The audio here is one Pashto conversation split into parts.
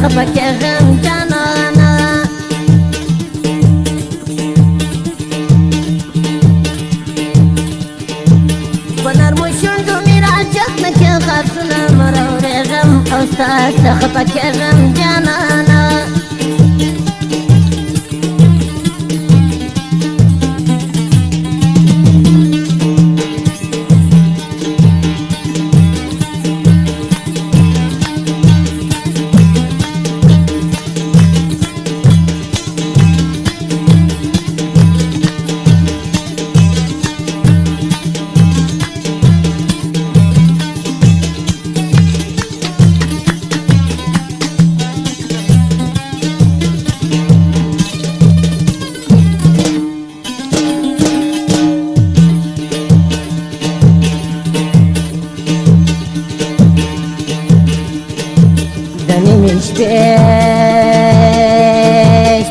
خفك يا غم جانانا ونرمو شندو مراجعتك يا غافنا مرور يا غم أوساس خفك يا غم جانانا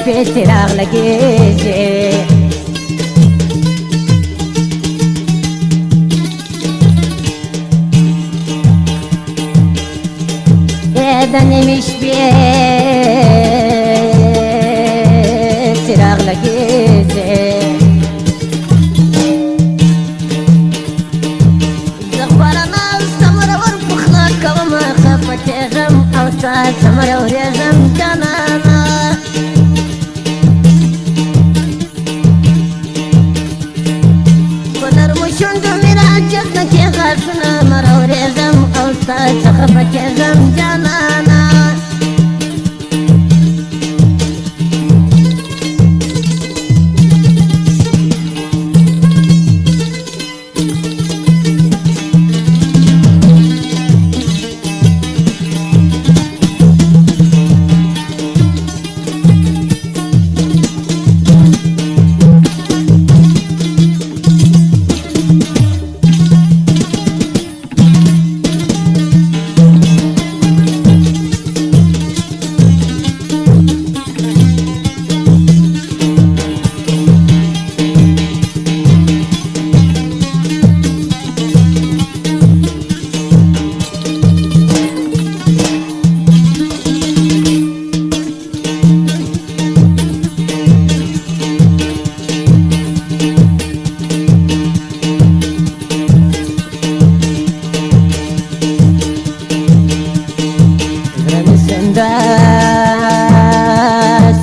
شبيش تراغ لقيتي داني مش بيش تراغ لقيتي زغبرنا السمر ورفخلك وما خفت غم أوساس سمر وريزم جنانا ونرمشندو مراجعتك يا غاسنا مر وريزم أوساس خفت غم جنانا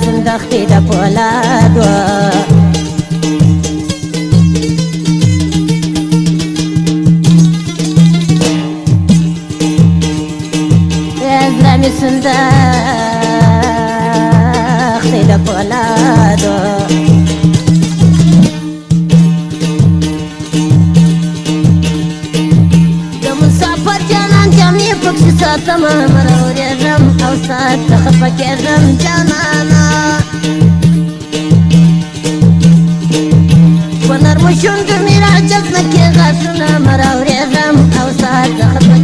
سندختي دا بولادو زلمي سندختي دا بولادو دا مسافر جانان جامي بكسي ساتما مرور يا غم أوساس خفك يا غم جانانا ونرمشون دمير عجبنك يا غاسنا مرور يا غم أوساس خفك